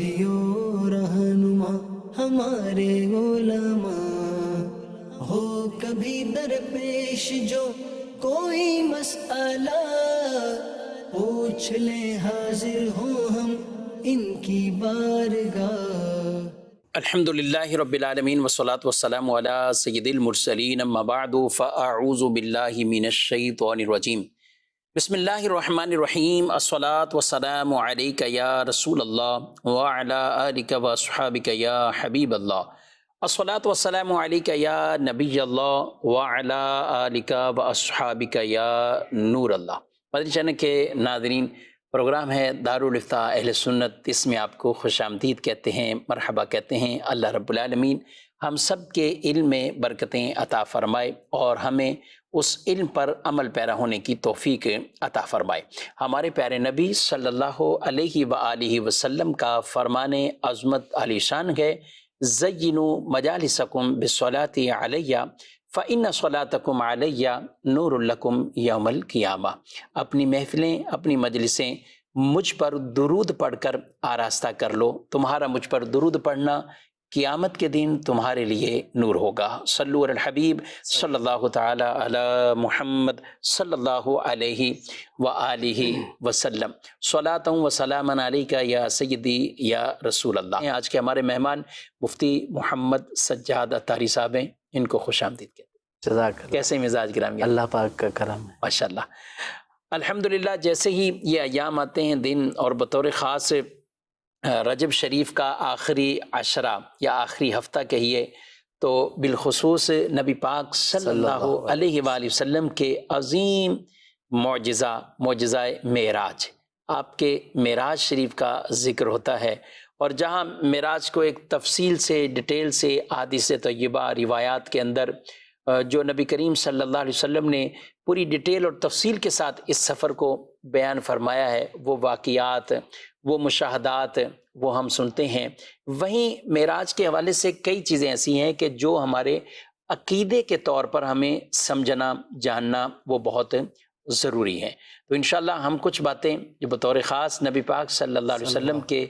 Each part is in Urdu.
ہادیو رہنما ہمارے علماء، ہو کبھی درپیش جو کوئی مسئلہ، پوچھ لیں حاضر ہوں ہم ان کی بارگاہ۔ الحمد للہ رب العالمین والصلاة والسلام علی سید المرسلین، اما بعد فاعوذ باللہ من الشیطان الرجیم، بسم اللہ الرحمن الرحیم، الصلاة والسلام علیک یا رسول اللہ وعلی آلک واصحابک یا حبیب اللہ، الصلاة والسلام علیک یا نبی اللہ وعلی آلک واصحابک یا نور اللہ۔ مدنی چینل کے ناظرین، پروگرام ہے دارالافتاء اہل سنت، اس میں آپ کو خوش آمدید کہتے ہیں، مرحبا کہتے ہیں۔ اللہ رب العالمین ہم سب کے علم میں برکتیں عطا فرمائے اور ہمیں اس علم پر عمل پیرا ہونے کی توفیق عطا فرمائے۔ ہمارے پیارے نبی صلی اللہ علیہ وآلہ وسلم کا فرمان عظمت علی شان ہے، زینوا مجالسکم بالصلاۃ علیہ فإن صلاتکم علیہ نور لکم یوم القیامہ۔ اپنی محفلیں، اپنی مجلسیں مجھ پر درود پڑھ کر آراستہ کر لو، تمہارا مجھ پر درود پڑھنا قیامت کے دن تمہارے لیے نور ہوگا۔ صلو علی الحبیب صلی اللہ تعالی علی محمد صلی اللہ علیہ وآلہ وسلم، صلاۃ و سلام علیک یا سیدی یا رسول اللہ۔ آج کے ہمارے مہمان مفتی محمد سجاد اتاری صاحب ہیں، ان کو خوش آمدید کہتے ہیں۔ جزاک اللہ۔ کیسے مزاج گرامی؟ اللہ پاک کا کرم ہے ماشاءاللہ۔ الحمدللہ، جیسے ہی یہ ایام آتے ہیں دن، اور بطور خاص رجب شریف کا آخری عشرہ یا آخری ہفتہ کہیے، تو بالخصوص نبی پاک صلی اللہ علیہ وآلہ وسلم کے عظیم معجزہ معراج، آپ کے معراج شریف کا ذکر ہوتا ہے، اور جہاں معراج کو ایک تفصیل سے، ڈیٹیل سے احادیث طیبہ، روایات کے اندر جو نبی کریم صلی اللہ علیہ وسلم نے پوری ڈیٹیل اور تفصیل کے ساتھ اس سفر کو بیان فرمایا ہے، وہ واقعات، وہ مشاہدات وہ ہم سنتے ہیں۔ وہیں معراج کے حوالے سے کئی چیزیں ایسی ہیں کہ جو ہمارے عقیدے کے طور پر ہمیں سمجھنا، جاننا وہ بہت ضروری ہے۔ تو انشاءاللہ ہم کچھ باتیں جو بطور خاص نبی پاک صلی اللہ علیہ وسلم کے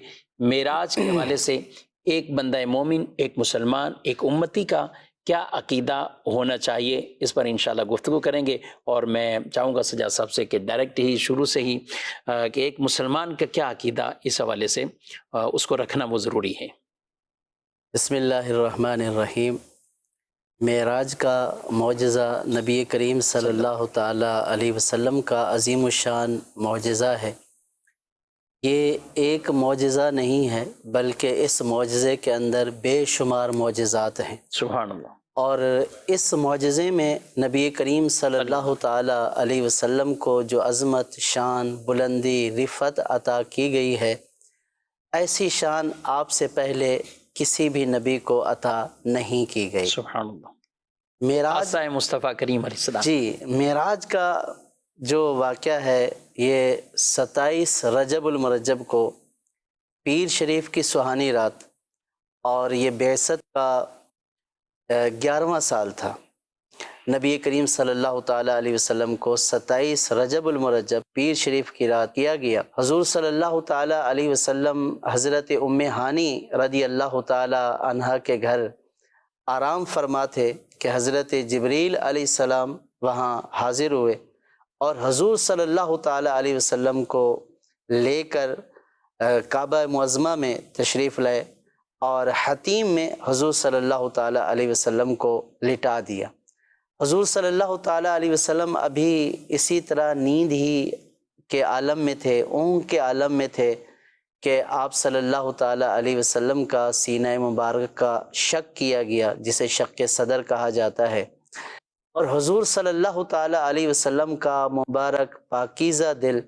معراج کے حوالے سے ایک بندہ مومن، ایک مسلمان، ایک امتی کا کیا عقیدہ ہونا چاہیے، اس پر انشاءاللہ گفتگو کریں گے۔ اور میں چاہوں گا سجاد صاحب سے کہ ڈائریکٹ ہی شروع سے ہی کہ ایک مسلمان کا کیا عقیدہ اس حوالے سے اس کو رکھنا وہ ضروری ہے۔ بسم اللہ الرحمن الرحیم۔ معراج کا معجزہ نبی کریم صلی اللہ تعالیٰ علیہ وسلم کا عظیم الشان معجزہ ہے۔ یہ ایک معجزہ نہیں ہے، بلکہ اس معجزے کے اندر بے شمار معجزات ہیں۔ سبحان اللہ۔ اور اس معجزے میں نبی کریم صلی اللہ تعالیٰ علیہ وسلم کو جو عظمت، شان، بلندی، رفعت عطا کی گئی ہے، ایسی شان آپ سے پہلے کسی بھی نبی کو عطا نہیں کی گئی۔ سبحان اللہ۔ معراج مصطفیٰ کریم علیہ السلام، جی، معراج کا جو واقعہ ہے یہ 27 رجب المرجب کو پیر شریف کی سہانی رات، اور یہ بعثت کا 11واں سال تھا۔ نبی کریم صلی اللہ تعالیٰ علیہ وسلم کو 27 رجب المرجب پیر شریف کی رات کیا گیا۔ حضور صلی اللہ تعالیٰ علیہ وسلم حضرت ام ہانی رضی اللہ تعالیٰ عنہا کے گھر آرام فرما تھے کہ حضرت جبریل علیہ السلام وہاں حاضر ہوئے اور حضور صلی اللہ تعالیٰ علیہ وسلم کو لے کر کعبہ معظمہ میں تشریف لائے اور حتیم میں حضور صلی اللہ تعالیٰ علیہ وسلم کو لٹا دیا۔ حضور صلی اللہ تعالیٰ علیہ وسلم ابھی اسی طرح نیند ہی کے عالم میں تھے، اونگ کے عالم میں تھے کہ آپ صلی اللہ تعالیٰ علیہ وسلم کا سینہ مبارک کا شق کیا گیا، جسے شق صدر کہا جاتا ہے، اور حضور صلی اللہ تعالیٰ علیہ وسلم کا مبارک پاکیزہ دل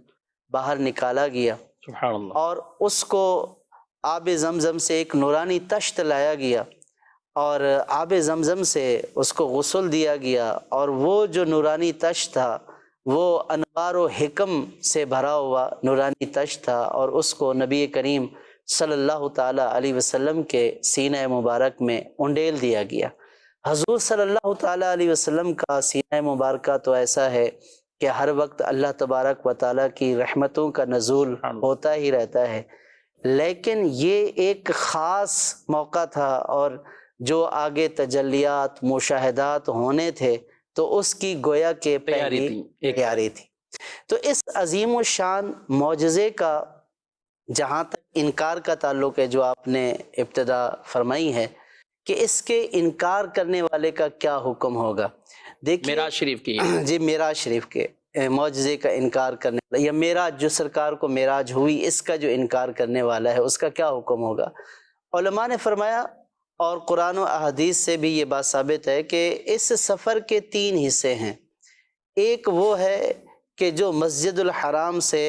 باہر نکالا گیا، سبحان اللہ، اور اس کو آب زمزم سے ایک نورانی تشت لایا گیا اور آب زمزم سے اس کو غسل دیا گیا، اور وہ جو نورانی تشت تھا وہ انوار و حکم سے بھرا ہوا نورانی تشت تھا، اور اس کو نبی کریم صلی اللہ تعالیٰ علیہ وسلم کے سینہ مبارک میں انڈیل دیا گیا۔ حضور صلی اللہ تعالیٰ علیہ وسلم کا سینہ مبارکہ تو ایسا ہے کہ ہر وقت اللہ تبارک و تعالیٰ کی رحمتوں کا نزول ہوتا ہی رہتا ہے، لیکن یہ ایک خاص موقع تھا، اور جو آگے تجلیات مشاہدات ہونے تھے تو اس کی گویا کہ تیاری پہلی تھی، تیاری تھی۔ تو اس عظیم الشان معجزے کا جہاں تک انکار کا تعلق ہے، جو آپ نے ابتدا فرمائی ہے کہ اس کے انکار کرنے والے کا کیا حکم ہوگا، دیکھیے معراج شریف کی جی معراج شریف کے معجزے کا انکار کرنے والا، یا معراج جو سرکار کو معراج ہوئی اس کا جو انکار کرنے والا ہے اس کا کیا حکم ہوگا۔ علماء نے فرمایا، اور قرآن و احادیث سے بھی یہ بات ثابت ہے، کہ اس سفر کے 3 حصے ہیں۔ ایک وہ ہے کہ جو مسجد الحرام سے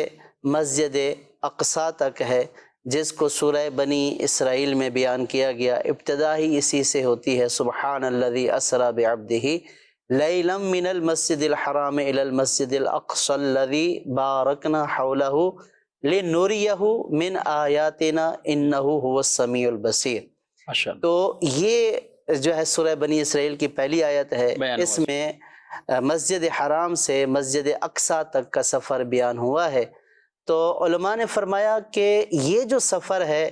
مسجد اقصیٰ تک ہے، جس کو سورہ بنی اسرائیل میں بیان کیا گیا، ابتدا ہی اسی سے ہوتی ہے، سبحان الذی اسری بعبدہ لیلا من المسجد الحرام الی المسجد الاقصی الذی بارکنا حولہ لنریہ من آیاتنا انہ هو السمیع البصیر۔ ماشاءاللہ۔ تو یہ جو ہے سورہ بنی اسرائیل کی پہلی آیت ہے، بیان اس ہوا۔ میں مسجد حرام سے مسجد اقصیٰ تک کا سفر بیان ہوا ہے۔ تو علماء نے فرمایا کہ یہ جو سفر ہے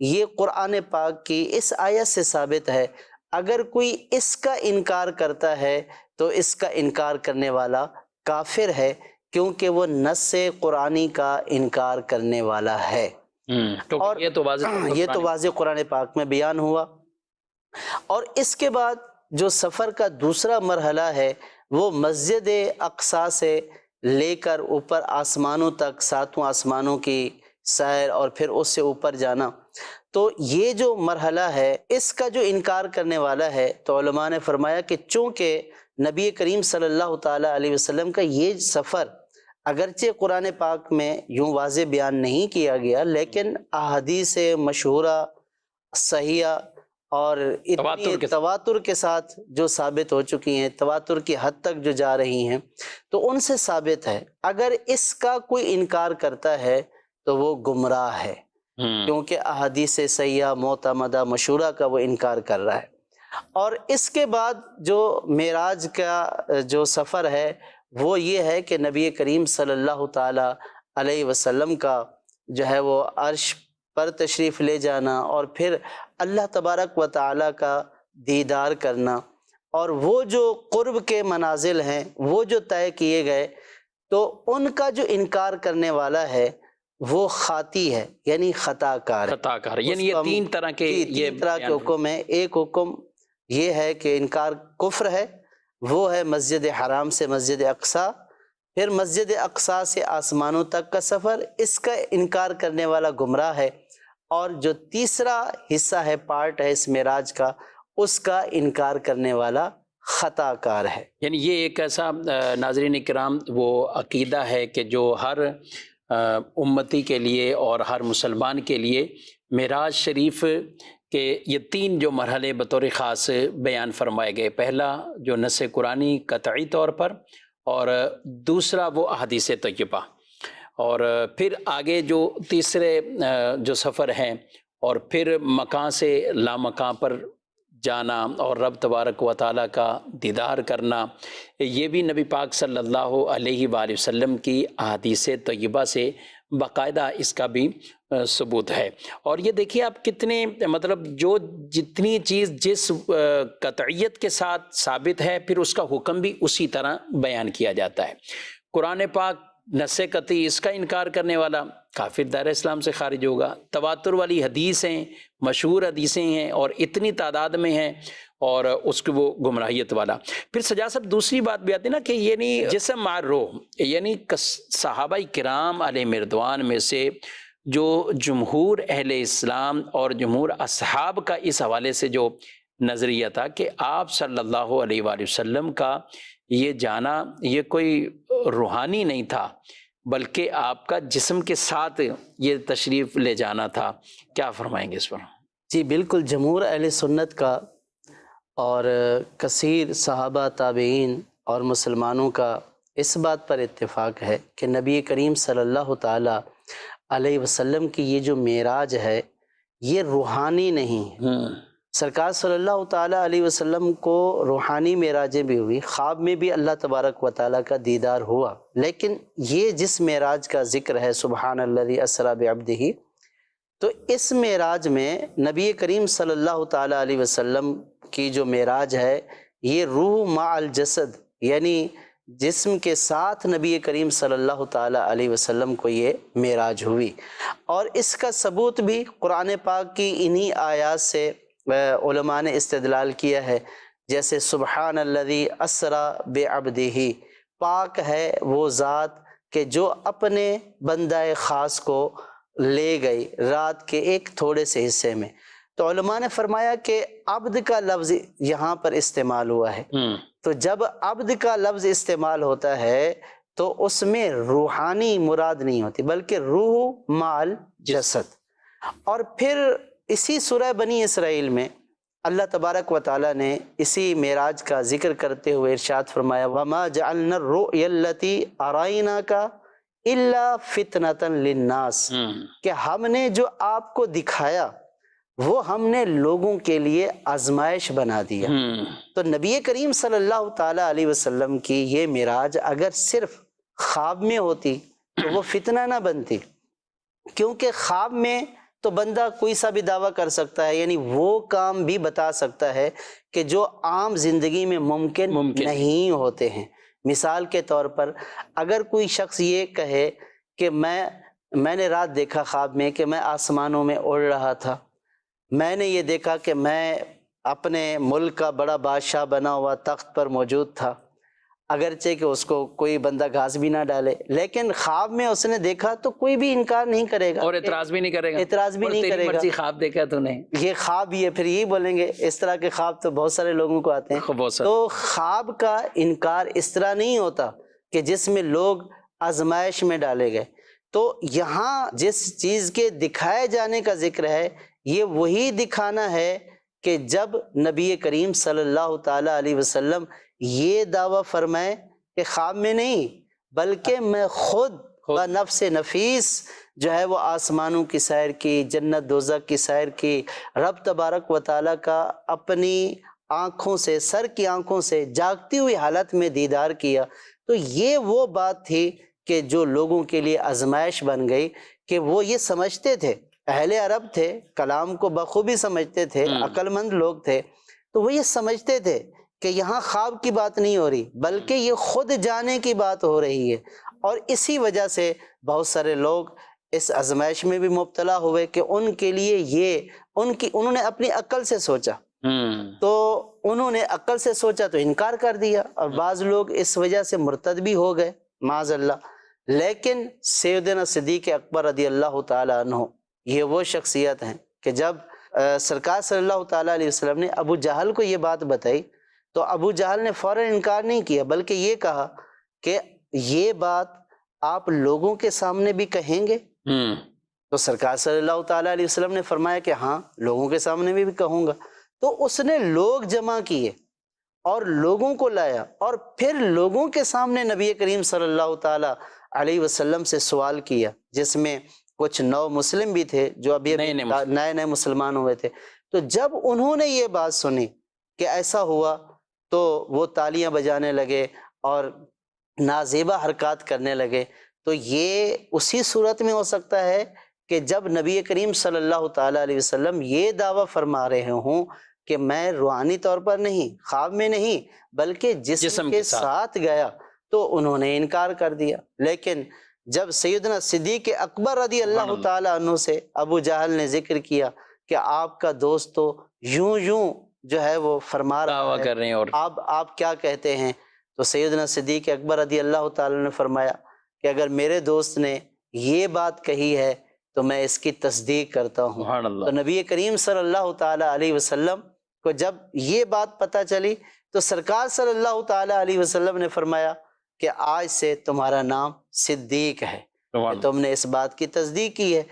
یہ قرآن پاک کی اس آیت سے ثابت ہے۔ اگر کوئی اس کا انکار کرتا ہے تو اس کا انکار کرنے والا کافر ہے، کیونکہ وہ نص قرآنی کا انکار کرنے والا ہے۔ تو اور یہ تو واضح قرآن پاک میں بیان ہوا۔ اور اس کے بعد جو سفر کا دوسرا مرحلہ ہے وہ مسجد اقصیٰ سے لے کر اوپر آسمانوں تک، 7 آسمانوں کی سیر اور پھر اس سے اوپر جانا۔ تو یہ جو مرحلہ ہے اس کا جو انکار کرنے والا ہے، تو علماء نے فرمایا کہ چونکہ نبی کریم صلی اللہ تعالیٰ علیہ وسلم کا یہ سفر اگرچہ قرآن پاک میں یوں واضح بیان نہیں کیا گیا، لیکن احادیث مشہورہ صحیحہ اور اتنی تواتر کے ساتھ جو ثابت ہو چکی ہیں، تواتر کی حد تک جو جا رہی ہیں، تو ان سے ثابت ہے اگر اس کا کوئی انکار کرتا ہے تو وہ گمراہ ہے، کیونکہ احادیث صحیحہ معتمدہ مشہورہ کا وہ انکار کر رہا ہے۔ اور اس کے بعد جو معراج کا جو سفر ہے وہ یہ ہے کہ نبی کریم صلی اللہ تعالیٰ علیہ وسلم کا جو ہے وہ عرش پر تشریف لے جانا، اور پھر اللہ تبارک و تعالیٰ کا دیدار کرنا، اور وہ جو قرب کے منازل ہیں وہ جو طے کیے گئے، تو ان کا جو انکار کرنے والا ہے وہ خاطی ہے، یعنی خطا کار ہے۔ یعنی یہ 3 طرح کے حکم ہیں۔ ایک حکم یہ ہے کہ انکار کفر ہے، وہ ہے مسجد حرام سے مسجد اقصیٰ، پھر مسجد اقصیٰ سے آسمانوں تک کا سفر، اس کا انکار کرنے والا گمراہ ہے، اور جو تیسرا حصہ ہے، پارٹ ہے اس معراج کا، اس کا انکار کرنے والا خطا کار ہے۔ یعنی یہ ایک ایسا ناظرین کرام وہ عقیدہ ہے کہ جو ہر امتی کے لیے اور ہر مسلمان کے لیے معراج شریف کہ یہ 3 جو مرحلے بطور خاص بیان فرمائے گئے، پہلا جو نص قرآنی قطعی طور پر، اور دوسرا وہ احادیث طیبہ، اور پھر آگے جو تیسرے جو سفر ہیں، اور پھر مکان سے لامکان پر جانا اور رب تبارک و تعالیٰ کا دیدار کرنا، یہ بھی نبی پاک صلی اللہ علیہ وآلہ وسلم کی احادیث طیبہ سے باقاعدہ اس کا بھی ثبوت ہے۔ اور یہ دیکھیے آپ کتنے مطلب جو جتنی چیز جس قطعیت کے ساتھ ثابت ہے، پھر اس کا حکم بھی اسی طرح بیان کیا جاتا ہے۔ قرآن پاک نص قطعی، اس کا انکار کرنے والا کافر دائرہ اسلام سے خارج ہوگا۔ تواتر والی حدیثیں، مشہور حدیثیں ہیں اور اتنی تعداد میں ہیں، اور اس کی وہ گمراہیت والا۔ پھر سجاد صاحب دوسری بات بھی آتی ہے نا کہ یعنی جسم مار روح، یعنی صحابہ کرام علیہ مردوان میں سے جو جمہور اہل اسلام اور جمہور اصحاب کا اس حوالے سے جو نظریہ تھا کہ آپ صلی اللہ علیہ وآلہ وسلم کا یہ جانا یہ کوئی روحانی نہیں تھا، بلکہ آپ کا جسم کے ساتھ یہ تشریف لے جانا تھا، کیا فرمائیں گے اس پر؟ جی بالکل، جمہور اہل سنت کا اور کثیر صحابہ تابعین اور مسلمانوں کا اس بات پر اتفاق ہے کہ نبی کریم صلی اللہ تعالیٰ علیہ وسلم کی یہ جو معراج ہے یہ روحانی نہیں ہے۔ سرکار صلی اللہ تعالیٰ علیہ وسلم کو روحانی معراجیں بھی ہوئی، خواب میں بھی اللہ تبارک و تعالیٰ کا دیدار ہوا، لیکن یہ جس معراج کا ذکر ہے سبحان الذی اسری بعبدہ، تو اس معراج میں نبی کریم صلی اللہ تعالیٰ علیہ وسلم کی جو معراج ہے یہ روح مع الجسد یعنی جسم کے ساتھ نبی کریم صلی اللہ تعالیٰ علیہ وسلم کو یہ معراج ہوئی، اور اس کا ثبوت بھی قرآن پاک کی انہی آیات سے علماء نے استدلال کیا ہے، جیسے سبحان الذی اسری بعبدہ، پاک ہے وہ ذات کہ جو اپنے بندہ خاص کو لے گئی رات کے ایک تھوڑے سے حصے میں۔ تو علماء نے فرمایا کہ عبد کا لفظ یہاں پر استعمال ہوا ہے، تو جب عبد کا لفظ استعمال ہوتا ہے تو اس میں روحانی مراد نہیں ہوتی بلکہ روح مال جسد۔ اور پھر اسی سورہ بنی اسرائیل میں اللہ تبارک و تعالیٰ نے اسی معراج کا ذکر کرتے ہوئے ارشاد فرمایا وَمَا جَعَلْنَا الرُّؤْيَا الَّتِي أَرَيْنَاكَ إِلَّا فِتْنَةً لِلنَّاسِ، کہ ہم نے جو آپ کو دکھایا وہ ہم نے لوگوں کے لیے آزمائش بنا دیا۔ تو نبی کریم صلی اللہ تعالیٰ علیہ وسلم کی یہ معراج اگر صرف خواب میں ہوتی تو وہ فتنہ نہ بنتی، کیونکہ خواب میں تو بندہ کوئی سا بھی دعویٰ کر سکتا ہے، یعنی وہ کام بھی بتا سکتا ہے کہ جو عام زندگی میں ممکن نہیں ہوتے ہیں۔ مثال کے طور پر اگر کوئی شخص یہ کہے کہ میں نے رات دیکھا خواب میں کہ میں آسمانوں میں اڑ رہا تھا، میں نے یہ دیکھا کہ میں اپنے ملک کا بڑا بادشاہ بنا ہوا تخت پر موجود تھا، اگرچہ کہ اس کو کوئی بندہ گھاس بھی نہ ڈالے، لیکن خواب میں اس نے دیکھا تو کوئی بھی انکار نہیں کرے گا اور اعتراض بھی نہیں کرے گا، اعتراض بھی نہیں کرے گا، خواب دیکھا تو نہیں، یہ خواب ہی ہے، پھر یہی بولیں گے۔ اس طرح کے خواب تو بہت سارے لوگوں کو آتے ہیں، تو خواب کا انکار اس طرح نہیں ہوتا کہ جس میں لوگ آزمائش میں ڈالے گئے۔ تو یہاں جس چیز کے دکھائے جانے کا ذکر ہے یہ وہی دکھانا ہے کہ جب نبی کریم صلی اللہ تعالیٰ علیہ وسلم یہ دعویٰ فرمائے کہ خواب میں نہیں بلکہ میں خود بنفس نفیس جو ہے وہ آسمانوں کی سیر کی، جنت دوزخ کی سیر کی، رب تبارک و تعالیٰ کا اپنی آنکھوں سے، سر کی آنکھوں سے جاگتی ہوئی حالت میں دیدار کیا، تو یہ وہ بات تھی کہ جو لوگوں کے لیے آزمائش بن گئی کہ وہ یہ سمجھتے تھے، اہل عرب تھے، کلام کو بخوبی سمجھتے تھے، عقل مند لوگ تھے، تو وہ یہ سمجھتے تھے کہ یہاں خواب کی بات نہیں ہو رہی بلکہ یہ خود جانے کی بات ہو رہی ہے، اور اسی وجہ سے بہت سارے لوگ اس آزمائش میں بھی مبتلا ہوئے کہ ان کے لیے یہ انہوں نے اپنی عقل سے سوچا، تو انہوں نے عقل سے سوچا تو انکار کر دیا، اور بعض لوگ اس وجہ سے مرتد بھی ہو گئے معاذ اللہ۔ لیکن سیدنا صدیق اکبر رضی اللہ تعالیٰ عنہ یہ وہ شخصیت ہیں کہ جب سرکار صلی اللہ تعالیٰ علیہ وسلم نے ابو جہل کو یہ بات بتائی تو ابو جہل نے فوراً انکار نہیں کیا بلکہ یہ کہا کہ یہ بات آپ لوگوں کے سامنے بھی کہیں گے؟ تو سرکار صلی اللہ تعالیٰ علیہ وسلم نے فرمایا کہ ہاں لوگوں کے سامنے بھی کہوں گا۔ تو اس نے لوگ جمع کیے اور لوگوں کو لایا اور پھر لوگوں کے سامنے نبی کریم صلی اللہ تعالیٰ علیہ وسلم سے سوال کیا، جس میں کچھ نو مسلم بھی تھے جو ابھی نئے مسلمان ہوئے تھے۔ تو جب انہوں نے یہ بات سنی کہ ایسا ہوا تو وہ تالیاں بجانے لگے اور نازیبا حرکات کرنے لگے۔ تو یہ اسی صورت میں ہو سکتا ہے کہ جب نبی کریم صلی اللہ تعالیٰ علیہ وسلم یہ دعویٰ فرما رہے ہوں کہ میں روحانی طور پر نہیں، خواب میں نہیں بلکہ جسم کے ساتھ گیا، تو انہوں نے انکار کر دیا۔ لیکن جب سیدنا صدیق اکبر رضی اللہ تعالیٰ عنہ سے ابو جہل نے ذکر کیا کہ آپ کا دوست تو یوں جو ہے وہ فرما رہا ہے، اور آپ کیا کہتے ہیں؟ تو سیدنا صدیق اکبر رضی اللہ تعالیٰ نے فرمایا کہ اگر میرے دوست نے یہ بات کہی ہے تو میں اس کی تصدیق کرتا ہوں۔ تو نبی کریم صلی اللہ تعالیٰ علیہ وسلم کو جب یہ بات پتہ چلی تو سرکار صلی اللہ تعالیٰ علیہ وسلم نے فرمایا کہ آج سے تمہارا نام صدیق ہے، کہ تم نے اس بات کی تصدیق کی ہے۔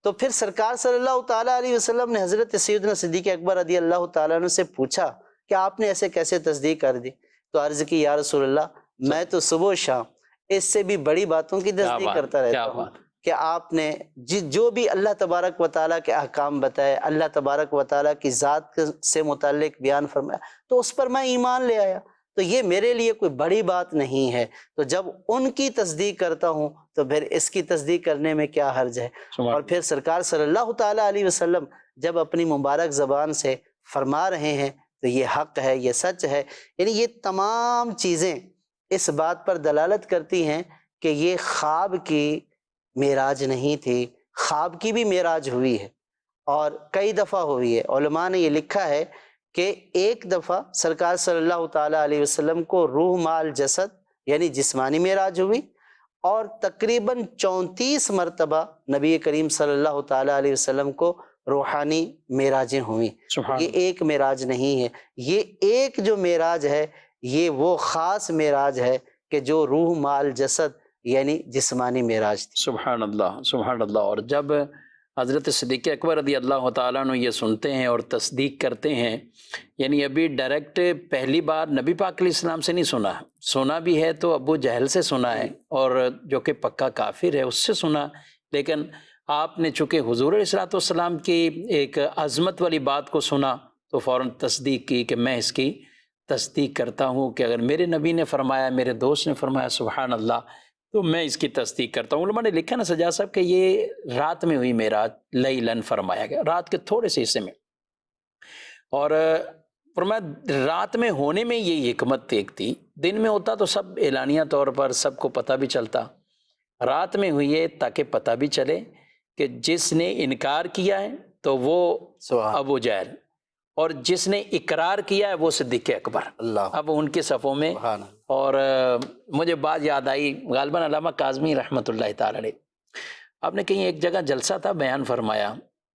تو پھر سرکار صلی اللہ تعالیٰ علیہ وسلم نے حضرت سیدنا صدیق اکبر رضی اللہ تعالیٰ عنہ سے پوچھا کہ آپ نے ایسے کیسے تصدیق کر دی؟ تو عرض کی یا رسول اللہ میں تو صبح و شام اس سے بھی بڑی باتوں کی تصدیق کرتا رہتا ہوں کہ آپ نے جو بھی اللہ تبارک و تعالیٰ کے احکام بتائے، اللہ تبارک و تعالیٰ کی ذات سے متعلق بیان فرمایا، تو اس پر میں ایمان لے آیا۔ تو یہ میرے لیے کوئی بڑی بات نہیں ہے۔ تو جب ان کی تصدیق کرتا ہوں تو پھر اس کی تصدیق کرنے میں کیا حرج ہے؟ اور پھر سرکار صلی اللہ تعالیٰ علیہ وسلم جب اپنی مبارک زبان سے فرما رہے ہیں تو یہ حق ہے، یہ سچ ہے۔ یعنی یہ تمام چیزیں اس بات پر دلالت کرتی ہیں کہ یہ خواب کی معراج نہیں تھی، خواب کی بھی معراج ہوئی ہے اور کئی دفعہ ہوئی ہے۔ علماء نے یہ لکھا ہے کہ ایک دفعہ سرکار صلی اللہ تعالیٰ علیہ وسلم کو روح مال جسد یعنی جسمانی معراج ہوئی، اور تقریباً 34 مرتبہ نبی کریم صلی اللہ تعالیٰ علیہ وسلم کو روحانی معراجیں ہوئیں۔ یہ ایک معراج نہیں ہے، یہ ایک جو معراج ہے یہ وہ خاص معراج ہے کہ جو روح مال جسد یعنی جسمانی معراج تھی۔ سبحان اللہ، سبحان اللہ۔ اور جب حضرت صدیق اکبر رضی اللہ تعالیٰ عنہ یہ سنتے ہیں اور تصدیق کرتے ہیں، یعنی ابھی ڈائریکٹ پہلی بار نبی پاک علیہ السلام سے نہیں سنا بھی ہے تو ابو جہل سے سنا ہے، اور جو کہ پکا کافر ہے اس سے سنا، لیکن آپ نے چونکہ حضور علیہ الصلوۃ والسلام کی ایک عظمت والی بات کو سنا تو فوراً تصدیق کی کہ میں اس کی تصدیق کرتا ہوں کہ اگر میرے نبی نے فرمایا، میرے دوست نے فرمایا سبحان اللہ، تو میں اس کی تصدیق کرتا ہوں۔ علماء نے لکھا نا سجاد صاحب کہ یہ رات میں ہوئی معراج، لیلن فرمایا گیا، رات کے تھوڑے سے حصے میں، اور فرمایا رات میں ہونے میں یہ حکمت ایک تھی، دن میں ہوتا تو سب اعلانیہ طور پر سب کو پتہ بھی چلتا، رات میں ہوئی ہے تاکہ پتہ بھی چلے کہ جس نے انکار کیا ہے تو وہ ابو جہل، اور جس نے اقرار کیا ہے وہ صدیق اکبر، اللہ اب ان کے صفوں میں۔ اور مجھے بات یاد آئی، غالباً علامہ کاظمی رحمۃ اللہ تعالی علیہ، آپ نے کہیں ایک جگہ جلسہ تھا، بیان فرمایا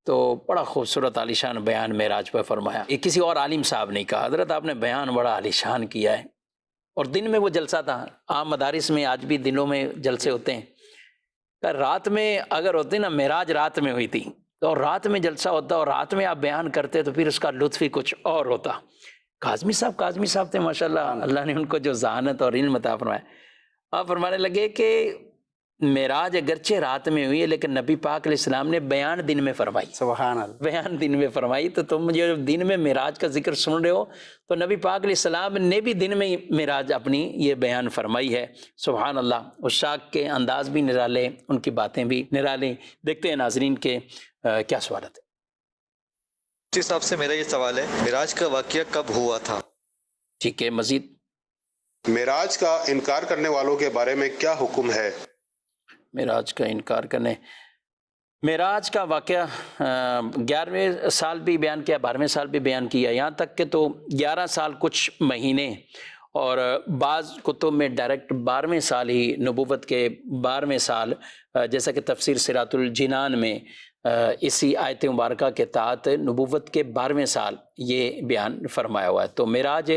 تو بڑا خوبصورت عالیشان بیان معراج پہ فرمایا، یہ کسی اور عالم صاحب نے کہا، حضرت آپ نے بیان بڑا عالیشان کیا ہے، اور دن میں وہ جلسہ تھا، عام مدارس میں آج بھی دنوں میں جلسے ہوتے ہیں، کہ رات میں اگر ہوتی نا معراج رات میں ہوئی تھی تو رات میں جلسہ ہوتا اور رات میں آپ بیان کرتے تو پھر اس کا لطف ہی کچھ اور ہوتا۔ کاظمی صاحب تھے ماشاءاللہ، اللہ نے ان کو جو ذہانت اور علم عطا فرمایا، آپ فرمانے لگے کہ معراج اگرچہ رات میں ہوئی ہے لیکن نبی پاک علیہ السلام نے بیان دن میں فرمائی، سبحان اللہ، بیان دن میں فرمائی، تو تم جو دن میں معراج کا ذکر سن رہے ہو تو نبی پاک علیہ السلام نے بھی دن میں معراج اپنی یہ بیان فرمائی ہے۔ سبحان اللہ، اس شاک کے انداز بھی نرالے، ان کی باتیں بھی نرالے۔ دیکھتے ہیں ناظرین کے کیا سوالات ہے۔ مفتی صاحب سے میرا یہ سوال ہے، معراج کا واقعہ کب ہوا تھا؟ ٹھیک ہے، مزید معراج کا انکار کرنے والوں کے بارے میں کیا حکم ہے؟ معراج کا انکار کرنے، معراج کا واقعہ 11ویں سال بھی بیان کیا، 12ویں سال بھی بیان کیا، یہاں تک کہ تو 11 سال کچھ مہینے، اور بعض کتب میں ڈائریکٹ 12ویں سال ہی، نبوت کے 12ویں سال، جیسا کہ تفسیر صراط الجنان میں اسی آیت مبارکہ کے تحت نبوت کے 12ویں سال یہ بیان فرمایا ہوا ہے۔ تو معراج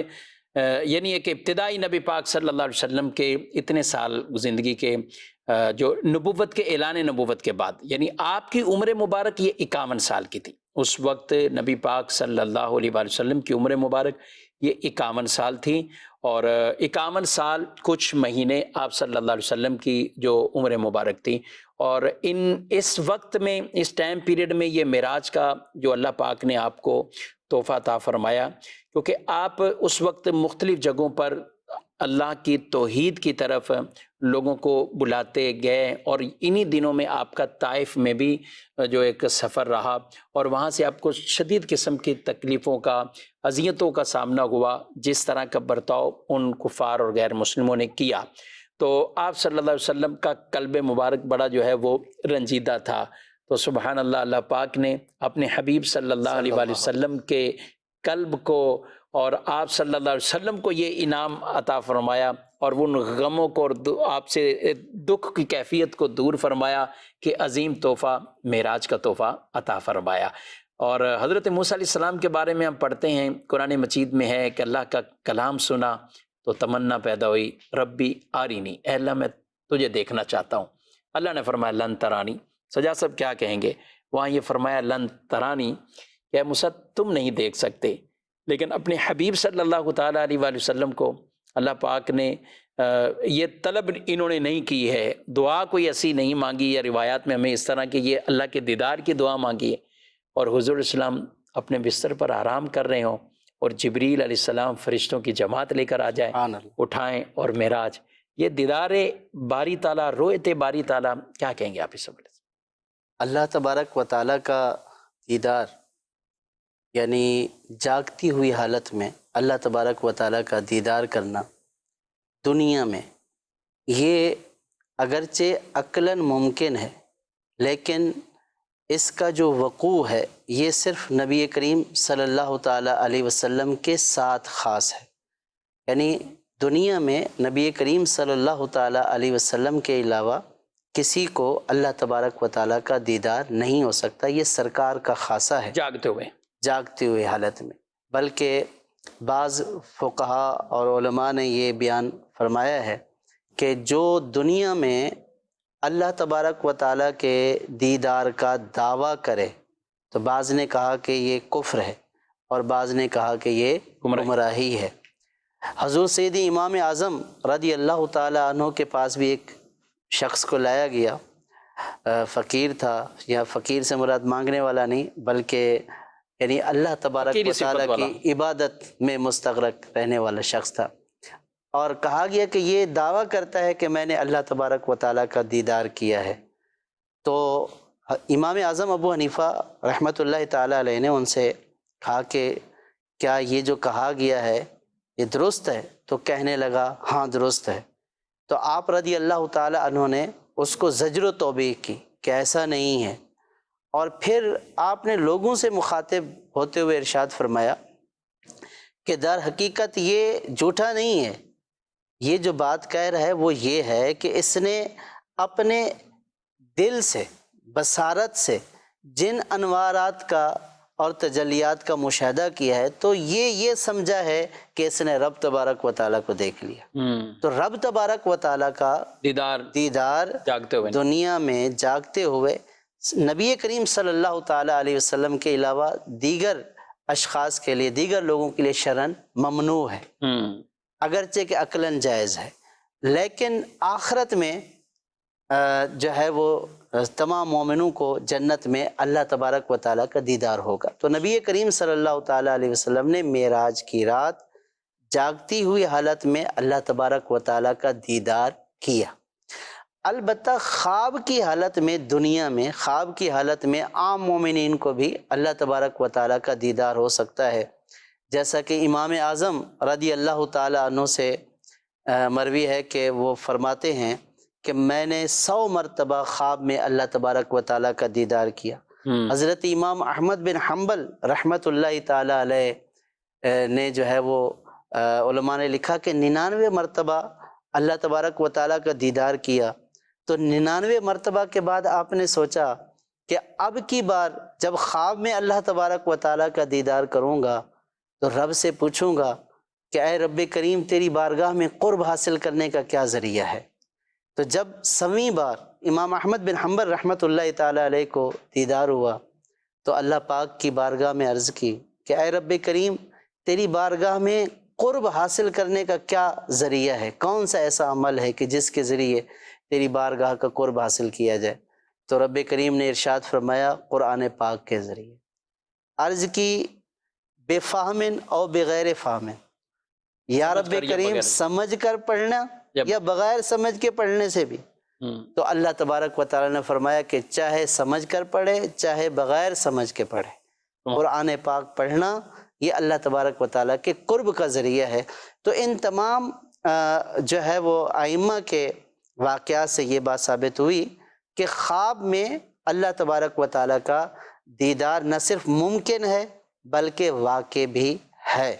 یعنی ایک ابتدائی نبی پاک صلی اللہ علیہ وسلم کے اتنے سال زندگی کے جو نبوت کے اعلان نبوت کے بعد، یعنی آپ کی عمر مبارک یہ 51 سال کی تھی، اس وقت نبی پاک صلی اللہ علیہ وآلہ وسلم کی عمر مبارک یہ 51 سال تھی، اور 51 سال کچھ مہینے آپ صلی اللہ علیہ وسلم کی جو عمر مبارک تھی، اور اس وقت میں، اس ٹائم پیریڈ میں یہ معراج کا جو اللہ پاک نے آپ کو تحفہ عطا فرمایا، کیونکہ آپ اس وقت مختلف جگہوں پر اللہ کی توحید کی طرف لوگوں کو بلاتے گئے، اور انہی دنوں میں آپ کا طائف میں بھی جو ایک سفر رہا، اور وہاں سے آپ کو شدید قسم کی تکلیفوں کا، اذیتوں کا سامنا ہوا، جس طرح کا برتاؤ ان کفار اور غیر مسلموں نے کیا، تو آپ صلی اللہ علیہ وسلم کا قلب مبارک بڑا جو ہے وہ رنجیدہ تھا۔ تو سبحان اللہ، اللہ پاک نے اپنے حبیب صلی اللہ علیہ وآلہ وسلم کے قلب کو اور آپ صلی اللہ علیہ وسلم کو یہ انعام عطا فرمایا، اور ان غموں کو اور آپ سے دکھ کی کیفیت کو دور فرمایا کہ عظیم تحفہ معراج کا تحفہ عطا فرمایا۔ اور حضرت موسیٰ علیہ السلام کے بارے میں ہم پڑھتے ہیں، قرآن مجید میں ہے کہ اللہ کا کلام سنا تو تمنا پیدا ہوئی، ربی آرینی، اے اللہ میں تجھے دیکھنا چاہتا ہوں۔ اللہ نے فرمایا لن ترانی، سجاد صاحب کیا کہیں گے، وہاں یہ فرمایا لن ترانی کہ اے موسیٰ تم نہیں دیکھ سکتے، لیکن اپنے حبیب صلی اللہ تعالیٰ علیہ وآلہ وسلم کو اللہ پاک نے یہ طلب انہوں نے نہیں کی ہے، دعا کوئی ایسی نہیں مانگی، یا روایات میں ہمیں اس طرح کہ یہ اللہ کے دیدار کی دعا مانگی ہے، اور حضور اسلام اپنے بستر پر آرام کر رہے ہوں اور جبریل علیہ السلام فرشتوں کی جماعت لے کر آ جائیں، سبحان اللہ۔ اٹھائیں، اور معراج، یہ دیدار باری تعالیٰ، رؤیت باری تعالیٰ، کیا کہیں گے آپ اس حوالے سے؟ اللہ تبارک و تعالیٰ کا دیدار یعنی جاگتی ہوئی حالت میں اللہ تبارک و تعالیٰ کا دیدار کرنا دنیا میں، یہ اگرچہ عقلاً ممکن ہے، لیکن اس کا جو وقوع ہے یہ صرف نبی کریم صلی اللہ تعالیٰ علیہ وسلم کے ساتھ خاص ہے۔ یعنی دنیا میں نبی کریم صلی اللہ تعالیٰ علیہ وسلم کے علاوہ کسی کو اللہ تبارک و تعالیٰ کا دیدار نہیں ہو سکتا، یہ سرکار کا خاصہ ہے جاگتے ہوئے حالت میں۔ بلکہ بعض فقہا اور علماء نے یہ بیان فرمایا ہے کہ جو دنیا میں اللہ تبارک و تعالیٰ کے دیدار کا دعویٰ کرے تو بعض نے کہا کہ یہ کفر ہے اور بعض نے کہا کہ یہ گمراہی ہے۔ حضور سیدی امام اعظم رضی اللہ تعالیٰ عنہ کے پاس بھی ایک شخص کو لایا گیا، فقیر تھا، یا فقیر سے مراد مانگنے والا نہیں بلکہ یعنی اللہ تبارک و تعالیٰ کی عبادت میں مستغرق رہنے والا شخص تھا، اور کہا گیا کہ یہ دعویٰ کرتا ہے کہ میں نے اللہ تبارک و تعالیٰ کا دیدار کیا ہے۔ تو امام اعظم ابو حنیفہ رحمۃ اللہ تعالیٰ علیہ نے ان سے کہا کہ کیا یہ جو کہا گیا ہے یہ درست ہے؟ تو کہنے لگا ہاں درست ہے۔ تو آپ رضی اللہ تعالیٰ عنہ نے اس کو زجر و توبیخ کی کہ ایسا نہیں ہے، اور پھر آپ نے لوگوں سے مخاطب ہوتے ہوئے ارشاد فرمایا کہ در حقیقت یہ جھوٹا نہیں ہے، یہ جو بات کہہ رہا ہے وہ یہ ہے کہ اس نے اپنے دل سے، بصارت سے جن انوارات کا اور تجلیات کا مشاہدہ کیا ہے تو یہ سمجھا ہے کہ اس نے رب تبارک و تعالیٰ کو دیکھ لیا۔ تو رب تبارک و تعالیٰ کا دیدار دنیا میں جاگتے ہوئے نبی کریم صلی اللہ تعالیٰ علیہ وسلم کے علاوہ دیگر اشخاص کے لیے، دیگر لوگوں کے لیے شرعاً ممنوع ہے، اگرچہ کہ عقلاً جائز ہے، لیکن آخرت میں جو ہے وہ تمام مومنوں کو جنت میں اللہ تبارک و تعالیٰ کا دیدار ہوگا۔ تو نبی کریم صلی اللہ تعالیٰ علیہ وسلم نے معراج کی رات جاگتی ہوئی حالت میں اللہ تبارک و تعالیٰ کا دیدار کیا۔ البتہ خواب کی حالت میں، دنیا میں خواب کی حالت میں عام مومنین کو بھی اللہ تبارک و تعالیٰ کا دیدار ہو سکتا ہے، جیسا کہ امام اعظم رضی اللہ تعالیٰ عنہ سے مروی ہے کہ وہ فرماتے ہیں کہ میں نے 100 مرتبہ خواب میں اللہ تبارک و تعالیٰ کا دیدار کیا۔ حضرت امام احمد بن حنبل رحمۃ اللہ تعالیٰ علیہ نے جو ہے وہ علماء نے لکھا کہ 99 مرتبہ اللہ تبارک و تعالیٰ کا دیدار کیا۔ تو 99 مرتبہ کے بعد آپ نے سوچا کہ اب کی بار جب خواب میں اللہ تبارک و تعالیٰ کا دیدار کروں گا تو رب سے پوچھوں گا کہ اے رب کریم تیری بارگاہ میں قرب حاصل کرنے کا کیا ذریعہ ہے۔ تو جب 100ویں بار امام احمد بن حنبل رحمۃ اللہ تعالیٰ علیہ کو دیدار ہوا تو اللہ پاک کی بارگاہ میں عرض کی کہ اے رب کریم تیری بارگاہ میں قرب حاصل کرنے کا کیا ذریعہ ہے، کون سا ایسا عمل ہے کہ جس کے ذریعے تیری بارگاہ کا قرب حاصل کیا جائے؟ تو رب کریم نے ارشاد فرمایا قرآن پاک کے ذریعے۔ عرض کی بے فہمن اور بغیر فہمن، یا رب کریم سمجھ کر پڑھنا یا بغیر سمجھ کے پڑھنے سے بھی؟ تو اللہ تبارک و تعالیٰ نے فرمایا کہ چاہے سمجھ کر پڑھے چاہے بغیر سمجھ کے پڑھے، قرآن پاک پڑھنا یہ اللہ تبارک و تعالیٰ کے قرب کا ذریعہ ہے۔ تو ان تمام جو ہے وہ ائمہ کے واقعات سے یہ بات ثابت ہوئی کہ خواب میں اللہ تبارک و تعالیٰ کا دیدار نہ صرف ممکن ہے بلکہ واقع بھی ہے،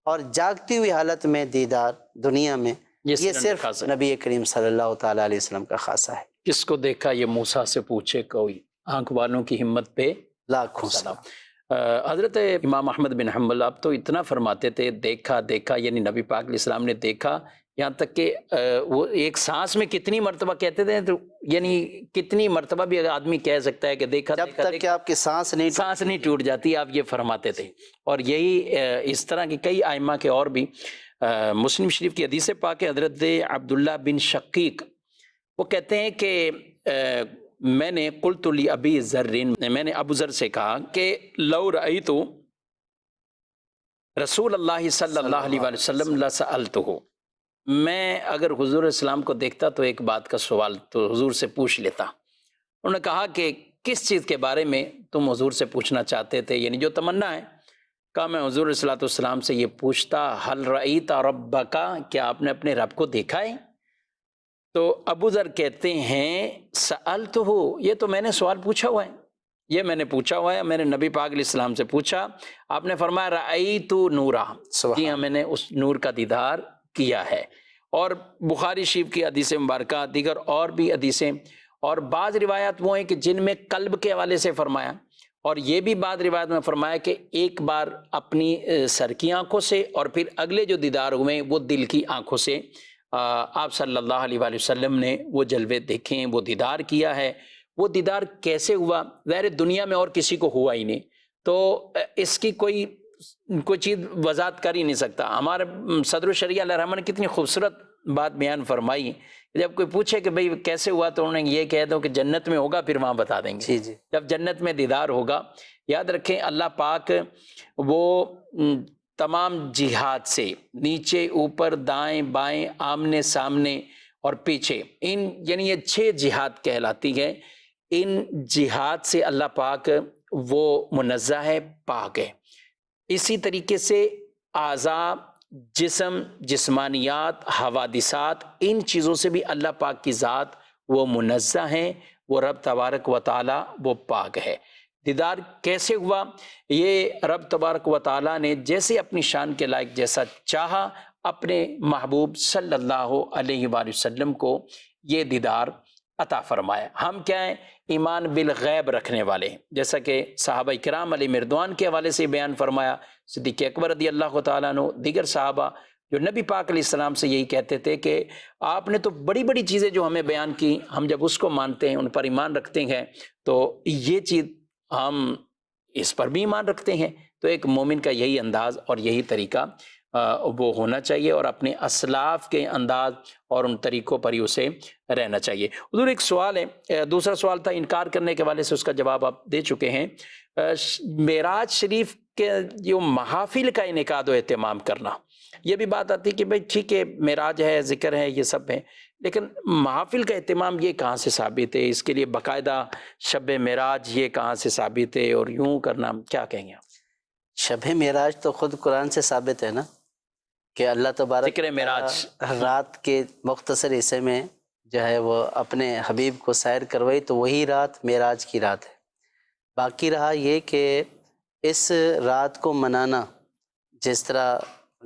اور جاگتی ہوئی حالت میں دیدار دنیا میں یہ صرف نبی کریم صلی اللہ تعالیٰ علیہ وسلم کا خاصہ ہے۔ کس کو دیکھا یہ موسیٰ سے پوچھے کوئی، آنکھ والوں کی ہمت پہ لاکھوں سلام۔ حضرت امام احمد بن حنبل آپ تو اتنا فرماتے تھے دیکھا دیکھا، یعنی نبی پاک علیہ السلام نے دیکھا، یہاں تک کہ وہ ایک سانس میں کتنی مرتبہ کہتے تھے، تو یعنی کتنی مرتبہ بھی آدمی کہہ سکتا ہے کہ دیکھا جب تک کہ آپ کی سانس نہیں ٹوٹ جاتی، آپ یہ فرماتے تھے۔ اور یہی اس طرح کی کئی ائمہ کے اور بھی، مسلم شریف کی حدیث پاک ہے، حضرت عبداللہ بن شقیق وہ کہتے ہیں کہ میں نے قلت لأبی ذر، میں نے ابو ذر سے کہا کہ لو رأیت رسول اللہ صلی اللہ علیہ وآلہ وسلم لسألتہ، میں اگر حضور اسلام کو دیکھتا تو ایک بات کا سوال تو حضور سے پوچھ لیتا۔ انہوں نے کہا کہ کس چیز کے بارے میں تم حضور سے پوچھنا چاہتے تھے، یعنی جو تمنا ہے؟ کہا میں حضور صلی اللہ علیہ وسلم سے یہ پوچھتا حل رأیت ربک، کیا آپ نے اپنے رب کو دیکھا ہے؟ تو ابو ذر کہتے ہیں سألتہ، یہ تو میں نے سوال پوچھا ہوا ہے، یہ میں نے پوچھا ہوا ہے، میں نے نبی پاک علیہ السلام سے پوچھا، آپ نے فرمایا رأیت نورا، جی ہاں میں نے اس نور کا دیدار کیا ہے۔ اور بخاری شریف کی حدیث مبارکہ، دیگر اور بھی حدیثیں، اور بعض روایات وہ ہیں کہ جن میں قلب کے حوالے سے فرمایا، اور یہ بھی بعض روایت میں فرمایا کہ ایک بار اپنی سر کی آنکھوں سے، اور پھر اگلے جو دیدار ہوئے وہ دل کی آنکھوں سے آپ صلی اللہ علیہ وآلہ وسلم نے وہ جلوے دیکھیں، وہ دیدار کیا ہے۔ وہ دیدار کیسے ہوا؟ ظاہر دنیا میں اور کسی کو ہوا ہی نہیں، تو اس کی کوئی چیز وضاحت کر ہی نہیں سکتا۔ ہمارے صدر الشریعہ علیہ الرحمہ نے کتنی خوبصورت بات بیان فرمائی، جب کوئی پوچھے کہ بھئی کیسے ہوا تو انہوں نے یہ کہہ دو کہ جنت میں ہوگا، پھر وہاں بتا دیں گے۔ جی جب جنت میں دیدار ہوگا، یاد رکھیں اللہ پاک وہ تمام جہات سے، نیچے اوپر دائیں بائیں آمنے سامنے اور پیچھے، ان یعنی یہ 6 جہات کہلاتی ہیں، ان جہات سے اللہ پاک وہ منزہ ہے، پاک ہے۔ اسی طریقے سے اعضاء، جسم، جسمانیات، حوادثات، ان چیزوں سے بھی اللہ پاک کی ذات وہ منزہ ہیں، وہ رب تبارک و تعالی وہ پاک ہے۔ دیدار کیسے ہوا؟ یہ رب تبارک و تعالی نے جیسے اپنی شان کے لائق جیسا چاہا، اپنے محبوب صلی اللہ علیہ وآلہ وسلم کو یہ دیدار عطا فرمایا۔ ہم کیا ہیں؟ ایمان بالغیب رکھنے والے ہیں، جیسا کہ صحابہ کرام علیہ مردوان کے حوالے سے بیان فرمایا، صدیق اکبر رضی اللہ تعالیٰ عنہ، دیگر صحابہ جو نبی پاک علیہ السلام سے یہی کہتے تھے کہ آپ نے تو بڑی بڑی چیزیں جو ہمیں بیان کی، ہم جب اس کو مانتے ہیں، ان پر ایمان رکھتے ہیں، تو یہ چیز ہم اس پر بھی ایمان رکھتے ہیں۔ تو ایک مومن کا یہی انداز اور یہی طریقہ وہ ہونا چاہیے، اور اپنے اسلاف کے انداز اور ان طریقوں پر ہی اسے رہنا چاہیے۔ حضور ایک سوال ہے، دوسرا سوال تھا انکار کرنے کے حوالے سے، اس کا جواب آپ دے چکے ہیں۔ معراج شریف کے جو محافل کا انعقاد و اہتمام کرنا، یہ بھی بات آتی ہے کہ بھئی ٹھیک ہے معراج ہے، ذکر ہے، یہ سب ہے، لیکن محافل کا اہتمام یہ کہاں سے ثابت ہے؟ اس کے لیے باقاعدہ شب معراج یہ کہاں سے ثابت ہے، اور یوں کرنا کیا کہیں گے آپ؟ شب معراج تو خود قرآن سے ثابت ہے نا، کہ اللہ تبارک ذکر معراج رات کے مختصر حصے میں جو ہے وہ اپنے حبیب کو سیر کروائی، تو وہی رات معراج کی رات ہے۔ باقی رہا یہ کہ اس رات کو منانا، جس طرح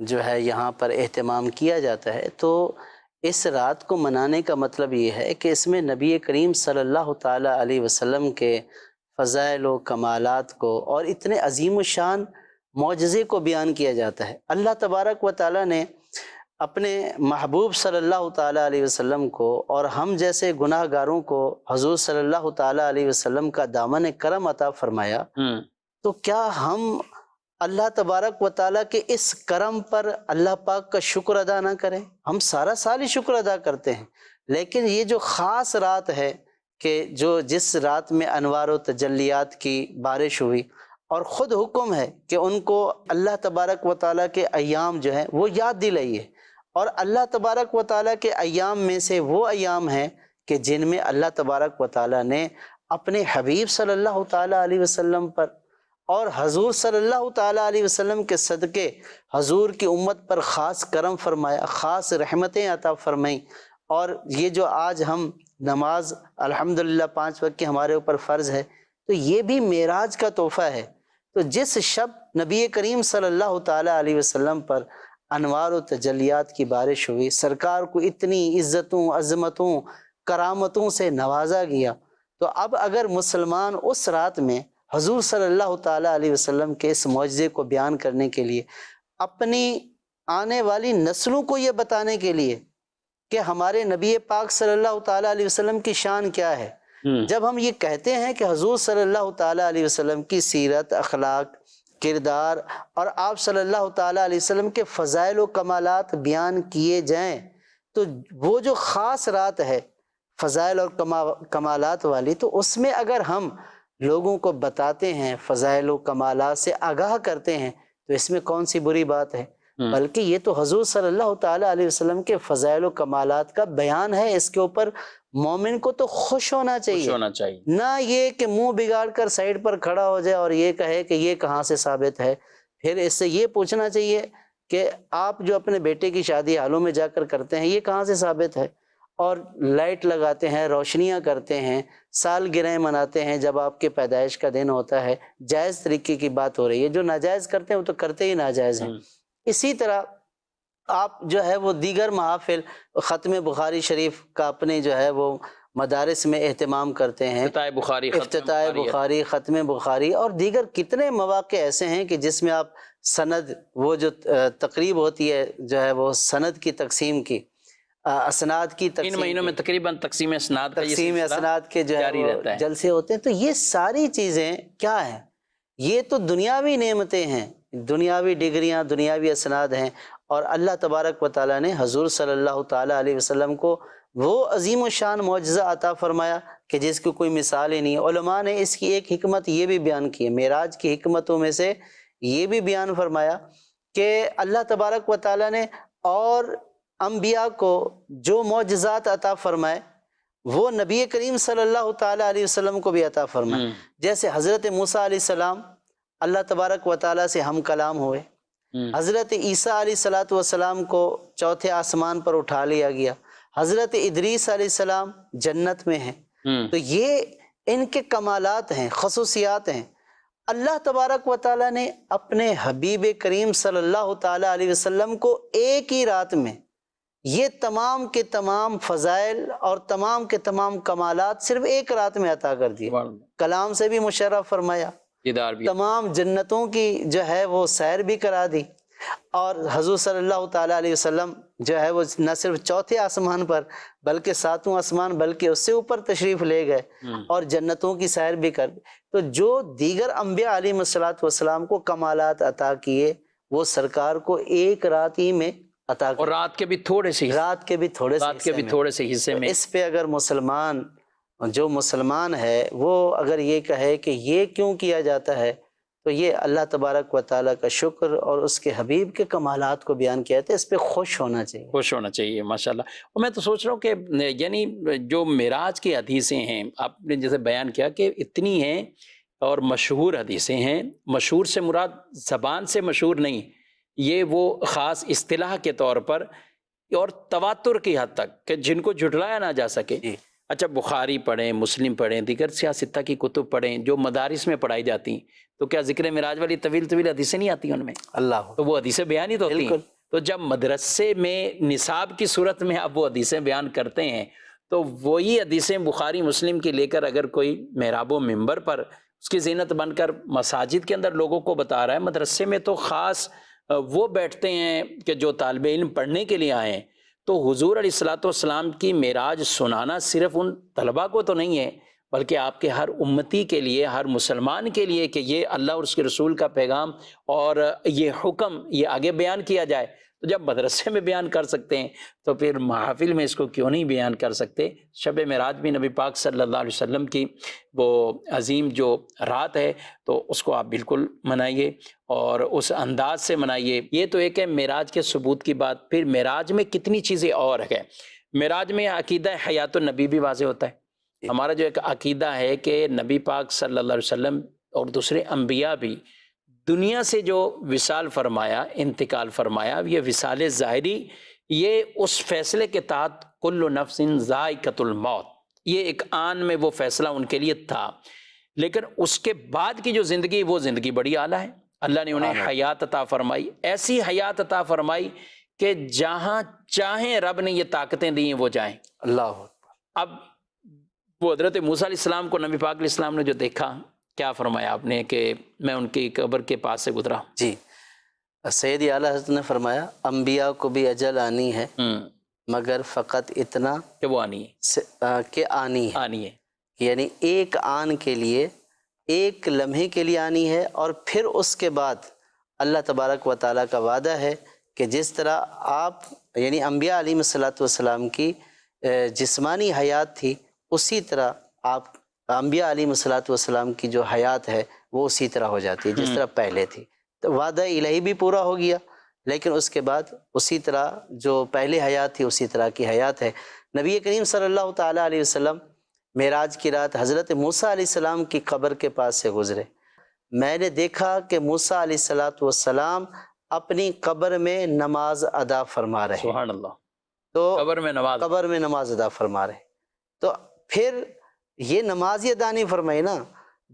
جو ہے یہاں پر اہتمام کیا جاتا ہے، تو اس رات کو منانے کا مطلب یہ ہے کہ اس میں نبی کریم صلی اللہ تعالیٰ علیہ وسلم کے فضائل و کمالات کو اور اتنے عظیم الشان معجزے کو بیان کیا جاتا ہے۔ اللہ تبارک و تعالیٰ نے اپنے محبوب صلی اللہ تعالیٰ علیہ وسلم کو اور ہم جیسے گناہ گاروں کو حضور صلی اللہ تعالیٰ علیہ وسلم کا دامن کرم عطا فرمایا، تو کیا ہم اللہ تبارک و تعالیٰ کے اس کرم پر اللہ پاک کا شکر ادا نہ کریں؟ ہم سارا سال ہی شکر ادا کرتے ہیں، لیکن یہ جو خاص رات ہے کہ جس رات میں انوار و تجلیات کی بارش ہوئی، اور خود حکم ہے کہ ان کو اللہ تبارک و تعالیٰ کے ایام جو ہیں وہ یاد دلائیے، اور اللہ تبارک و تعالیٰ کے ایام میں سے وہ ایام ہیں کہ جن میں اللہ تبارک و تعالیٰ نے اپنے حبیب صلی اللہ تعالیٰ علیہ وسلم پر اور حضور صلی اللہ تعالیٰ علیہ وسلم کے صدقے حضور کی امت پر خاص کرم فرمایا، خاص رحمتیں عطا فرمائیں۔ اور یہ جو آج ہم نماز الحمدللہ 5 وقت کی ہمارے اوپر فرض ہے، تو یہ بھی معراج کا تحفہ ہے۔ تو جس شب نبی کریم صلی اللہ تعالیٰ علیہ وسلم پر انوار و تجلیات کی بارش ہوئی، سرکار کو اتنی عزتوں، عظمتوں، کرامتوں سے نوازا گیا، تو اب اگر مسلمان اس رات میں حضور صلی اللہ تعالیٰ علیہ وسلم کے اس معجزے کو بیان کرنے کے لیے، اپنی آنے والی نسلوں کو یہ بتانے کے لیے کہ ہمارے نبی پاک صلی اللہ تعالیٰ علیہ وسلم کی شان کیا ہے، جب ہم یہ کہتے ہیں کہ حضور صلی اللہ تعالیٰ علیہ وسلم کی سیرت، اخلاق، کردار اور آپ صلی اللہ تعالیٰ علیہ وسلم کے فضائل و کمالات بیان کیے جائیں، تو وہ جو خاص رات ہے فضائل اور کمالات والی، تو اس میں اگر ہم لوگوں کو بتاتے ہیں، فضائل و کمالات سے آگاہ کرتے ہیں، تو اس میں کون سی بری بات ہے؟ بلکہ یہ تو حضور صلی اللہ تعالیٰ علیہ وسلم کے فضائل و کمالات کا بیان ہے، اس کے اوپر مومن کو تو خوش ہونا چاہیے، نہ یہ کہ منہ بگاڑ کر سائڈ پر کھڑا ہو جائے اور یہ کہے کہ یہ کہاں سے ثابت ہے۔ پھر اس سے یہ پوچھنا چاہیے کہ آپ جو اپنے بیٹے کی شادی حالوں میں جا کر کرتے ہیں یہ کہاں سے ثابت ہے؟ اور لائٹ لگاتے ہیں، روشنیاں کرتے ہیں، سالگرہیں مناتے ہیں جب آپ کے پیدائش کا دن ہوتا ہے، جائز طریقے کی بات ہو رہی ہے۔ جو ناجائز کرتے ہیں وہ تو کرتے ہی ناجائز ہیں۔ اسی طرح آپ جو ہے وہ دیگر محافل، ختم بخاری شریف کا اپنے جو ہے وہ مدارس میں اہتمام کرتے ہیں، افتتاح بخاری، ختم بخاری، اور دیگر کتنے مواقع ایسے ہیں کہ جس میں آپ سند، وہ جو تقریب ہوتی ہے جو ہے وہ سند کی تقسیم کی، اسناد کی تقسیم، ان مہینوں میں تقریباً تقسیم اسناد کے جو ہے جلسے ہوتے ہیں۔ تو یہ ساری چیزیں کیا ہیں؟ یہ تو دنیاوی نعمتیں ہیں، دنیاوی ڈگریاں، دنیاوی اسناد ہیں، اور اللہ تبارک و تعالیٰ نے حضور صلی اللہ تعالیٰ علیہ وسلم کو وہ عظیم و شان معجزہ عطا فرمایا کہ جس کی کوئی مثال ہی نہیں ہے۔ علماء نے اس کی ایک حکمت یہ بھی بیان کی ہے، معراج کی حکمتوں میں سے یہ بھی بیان فرمایا کہ اللہ تبارک و تعالیٰ نے اور انبیاء کو جو معجزات عطا فرمائے وہ نبی کریم صلی اللہ تعالیٰ علیہ وسلم کو بھی عطا فرمائے۔ جیسے حضرت موسیٰ علیہ السلام اللہ تبارک و تعالیٰ سے ہم کلام ہوئے، حضرت عیسیٰ علیہ السلام کو چوتھے آسمان پر اٹھا لیا گیا، حضرت ادریس علیہ السلام جنت میں ہیں۔ تو یہ ان کے کمالات ہیں، خصوصیات ہیں۔ اللہ تبارک و تعالیٰ نے اپنے حبیب کریم صلی اللہ تعالیٰ علیہ وسلم کو ایک ہی رات میں یہ تمام کے تمام فضائل اور تمام کے تمام کمالات صرف ایک رات میں عطا کر دیے۔ کلام سے بھی مشرف فرمایا، تمام جنتوں کی جو ہے وہ سیر بھی کرا دی، اور حضور صلی اللہ تعالیٰ علیہ وسلم جو ہے وہ نہ صرف چوتھے آسمان پر بلکہ ساتواں آسمان بلکہ اس سے اوپر تشریف لے گئے اور جنتوں کی سیر بھی کر دی۔ تو جو دیگر انبیاء علیہ السلام کو کمالات عطا کیے وہ سرکار کو ایک رات ہی میں عطا کر، اور رات کے بھی تھوڑے سے حصے میں۔ اس پہ اگر جو مسلمان ہے وہ اگر یہ کہے کہ یہ کیوں کیا جاتا ہے، تو یہ اللہ تبارک و تعالیٰ کا شکر اور اس کے حبیب کے کمالات کو بیان کیا ہے، اس پہ خوش ہونا چاہیے، ماشاءاللہ۔ اور میں تو سوچ رہا ہوں کہ یعنی جو معراج کی حدیثیں ہیں آپ نے جیسے بیان کیا کہ اتنی ہیں اور مشہور حدیثیں ہیں، مشہور سے مراد زبان سے مشہور نہیں، یہ وہ خاص اصطلاح کے طور پر اور تواتر کی حد تک کہ جن کو جھٹلایا نہ جا سکے۔ اچھا، بخاری پڑھیں، مسلم پڑھیں، دیگر سیاستہ کی کتب پڑھیں جو مدارس میں پڑھائی جاتی، تو کیا ذکر معراج والی طویل حدیثیں نہیں آتی ان میں؟ اللہ، تو وہ حدیثیں بیان ہی تو ہوتی ہیں۔ تو جب مدرسے میں نصاب کی صورت میں آپ وہ حدیثیں بیان کرتے ہیں تو وہی حدیثیں بخاری مسلم کی لے کر اگر کوئی محراب و منبر پر اس کی زینت بن کر مساجد کے اندر لوگوں کو بتا رہا ہے، مدرسے میں تو خاص وہ بیٹھتے ہیں کہ جو طالب علم پڑھنے کے لیے آئے ہیں، تو حضور علیہ الصلوۃ والسلام کی معراج سنانا صرف ان طلباء کو تو نہیں ہے بلکہ آپ کے ہر امتی کے لیے، ہر مسلمان کے لیے کہ یہ اللہ اور اس کے رسول کا پیغام اور یہ حکم یہ آگے بیان کیا جائے۔ تو جب مدرسے میں بیان کر سکتے ہیں تو پھر محافل میں اس کو کیوں نہیں بیان کر سکتے؟ شب معراج بھی نبی پاک صلی اللہ علیہ وسلم کی وہ عظیم جو رات ہے تو اس کو آپ بالکل منائیے اور اس انداز سے منائیے۔ یہ تو ایک ہے معراج کے ثبوت کی بات۔ پھر معراج میں کتنی چیزیں اور ہیں۔ معراج میں عقیدہ حیات النبی بھی واضح ہوتا ہے۔ ہمارا جو ایک عقیدہ ہے کہ نبی پاک صلی اللہ علیہ وسلم اور دوسرے انبیاء بھی دنیا سے جو وصال فرمایا، انتقال فرمایا، یہ وصال ظاہری، یہ اس فیصلے کے تحت کل نفس ذائقۃ الموت، یہ ایک آن میں وہ فیصلہ ان کے لیے تھا، لیکن اس کے بعد کی جو زندگی وہ زندگی بڑی اعلیٰ ہے۔ اللہ نے انہیں حیات عطا فرمائی، ایسی حیات عطا فرمائی کہ جہاں چاہیں رب نے یہ طاقتیں دی ہیں وہ جائیں۔ اللہ، اب وہ حضرت موسیٰ علیہ السلام کو نبی پاک علیہ السلام نے جو دیکھا، کیا فرمایا آپ نے کہ میں ان کی قبر کے پاس سے گزرا؟ جی، سید اعلیٰ حضرت نے فرمایا انبیاء کو بھی اجل آنی ہے مگر فقط اتنا کہ وہ آنی ہے، یعنی ایک آن کے لیے، ایک لمحے کے لیے آنی ہے، اور پھر اس کے بعد اللہ تبارک و تعالیٰ کا وعدہ ہے کہ جس طرح آپ یعنی انبیاء علیہ السلام کی جسمانی حیات تھی، اسی طرح آپ انبیاء علیہ السلام کی جو حیات ہے وہ اسی طرح ہو جاتی ہے جس طرح پہلے تھی۔ وعدہ الہی بھی پورا ہو گیا، لیکن اس کے بعد اسی طرح جو پہلی حیات تھی اسی طرح کی حیات ہے۔ نبی کریم صلی اللہ تعالیٰ علیہ وسلم معراج کی رات حضرت موسیٰ علیہ السلام کی قبر کے پاس سے گزرے۔ میں نے دیکھا کہ موسیٰ علیہ السلام اپنی قبر میں نماز ادا فرما رہے، سبحان اللہ، تو قبر میں نماز ادا فرما رہے۔ تو پھر یہ نماز ہی ادا نہیں فرمائی نا،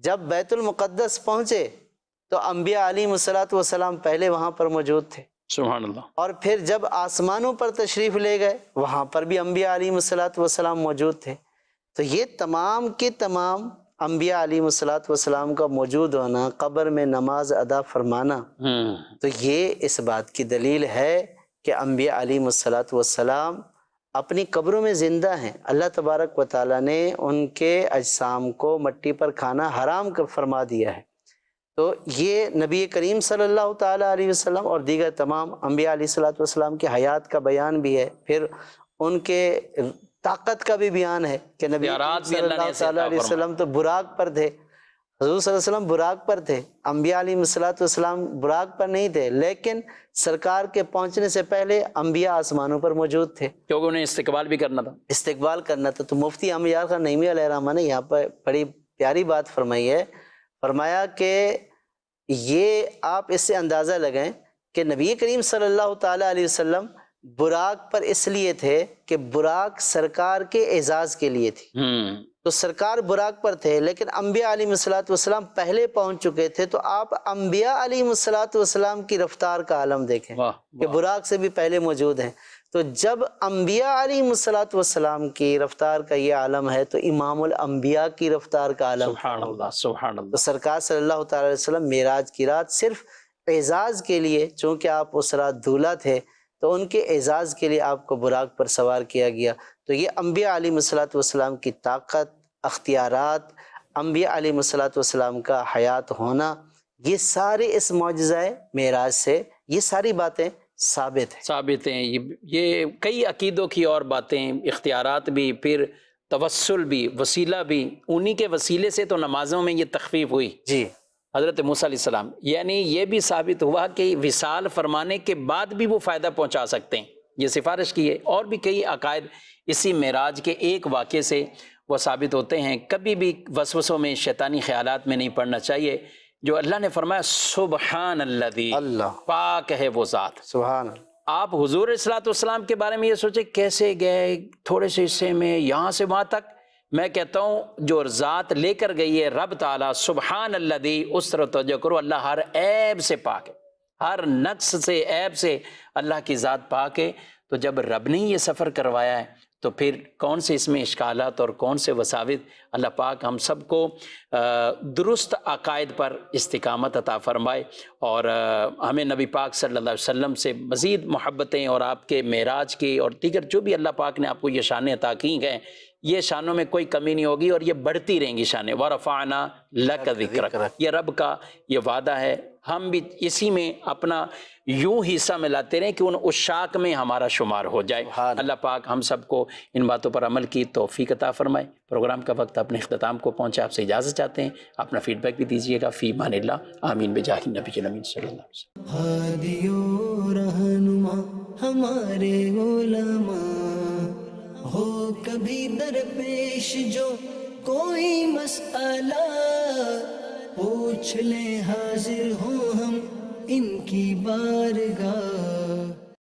جب بیت المقدس پہنچے تو انبیاء علیہم السلام پہلے وہاں پر موجود تھے، سبحان اللہ، اور پھر جب آسمانوں پر تشریف لے گئے وہاں پر بھی انبیاء علیہم السلام موجود تھے۔ تو یہ تمام کے تمام انبیاء علیہم السلام کا موجود ہونا، قبر میں نماز ادا فرمانا، تو یہ اس بات کی دلیل ہے کہ انبیاء علیہم السلام اپنی قبروں میں زندہ ہیں۔ اللہ تبارک و تعالیٰ نے ان کے اجسام کو مٹی پر کھانا حرام فرما دیا ہے۔ تو یہ نبی کریم صلی اللہ تعالیٰ علیہ وسلم اور دیگر تمام انبیاء علیہ السلام کی حیات کا بیان بھی ہے، پھر ان کے طاقت کا بھی بیان ہے کہ نبی کریم صلی اللہ تعالیٰ علیہ وسلم تو براق پر تھے، حضور صلی اللہ علیہ وسلم براق پر تھے، انبیاء علیہ السلام براق پر نہیں تھے، لیکن سرکار کے پہنچنے سے پہلے انبیاء آسمانوں پر موجود تھے، کیونکہ انہیں استقبال بھی کرنا تھا۔ تو مفتی احمد خان نعیمی علیہ الرحمہ نے یہاں پر بڑی پیاری بات فرمائی ہے، فرمایا کہ یہ آپ اس سے اندازہ لگائیں کہ نبی کریم صلی اللہ تعالیٰ علیہ وسلم براق پر اس لیے تھے کہ براق سرکار کے اعزاز کے لیے تھی، تو سرکار براق پر تھے، لیکن انبیاء علیہ السلام پہلے پہنچ چکے تھے، تو آپ انبیاء علیہ السلام کی رفتار کا عالم دیکھیں کہ براق سے بھی پہلے موجود ہیں۔ تو جب انبیاء علیہ السلام کی رفتار کا یہ عالم ہے تو امام الانبیاء کی رفتار کا عالم، سبحان اللہ، سبحان اللہ۔ تو سرکار صلی اللہ تعالیٰ علیہ وسلم معراج کی رات صرف اعزاز کے لیے، چونکہ آپ اس رات دولہا تھے تو ان کے اعزاز کے لیے آپ کو براق پر سوار کیا گیا۔ تو یہ انبیاء علیہ السلام کی طاقت، اختیارات، انبیاء علیہ السلام کا حیات ہونا، یہ سارے اس معجزہ معراج سے یہ ساری باتیں ثابت ہیں۔ یہ کئی عقیدوں کی اور باتیں، اختیارات بھی، پھر توسل بھی، وسیلہ بھی، انہی کے وسیلے سے تو نمازوں میں یہ تخفیف ہوئی جی حضرت موسیٰ علیہ السلام، یعنی یہ بھی ثابت ہوا کہ وصال فرمانے کے بعد بھی وہ فائدہ پہنچا سکتے ہیں، یہ سفارش کی ہے۔ اور بھی کئی عقائد اسی معراج کے ایک واقعے سے وہ ثابت ہوتے ہیں۔ کبھی بھی وسوسوں میں، شیطانی خیالات میں نہیں پڑنا چاہیے۔ جو اللہ نے فرمایا سبحان الذی، اللہ پاک ہے وہ ذات، سبحان اللہ۔ آپ حضور صلی اللہ علیہ وسلم کے بارے میں یہ سوچیں کیسے گئے تھوڑے سے حصے میں یہاں سے وہاں تک۔ میں کہتا ہوں جو ذات لے کر گئی ہے رب تعالیٰ، سبحان الذی، اس طرح توجہ کرو، اللہ ہر عیب سے پاک ہے، ہر نقص سے، عیب سے اللہ کی ذات پاک ہے۔ تو جب رب نے یہ سفر کروایا ہے تو پھر کون سے اس میں اشکالات اور کون سے وساوت۔ اللہ پاک ہم سب کو درست عقائد پر استقامت عطا فرمائے، اور ہمیں نبی پاک صلی اللہ علیہ وسلم سے مزید محبتیں، اور آپ کے معراج کی اور دیگر جو بھی اللہ پاک نے آپ کو یہ شانیں عطا کی ہیں، یہ شانوں میں کوئی کمی نہیں ہوگی، اور یہ بڑھتی رہیں گی شانیں۔ وَرَفَعْنَا لَكَ ذِكْرَكَ، یہ رب کا یہ وعدہ ہے، ہم بھی اسی میں اپنا یوں حصہ ملاتے رہیں کہ ان عشاق میں ہمارا شمار ہو جائے۔ اللہ پاک ہم سب کو ان باتوں پر عمل کی توفیق عطا فرمائے۔ پروگرام کا وقت اپنے اختتام کو پہنچا، آپ سے اجازت چاہتے ہیں، اپنا فیڈ بیک بھی دیجیے گا۔ فی امان اللہ، آمین بجاہ نبی الامین صلی اللہ علیہ وسلم۔ ہادی و رہنما ہمارے علماء، ہو کبھی درپیش جو کوئی مسئلہ، پوچھ لیں حاضر ہوں ہم ان کی بارگاہ۔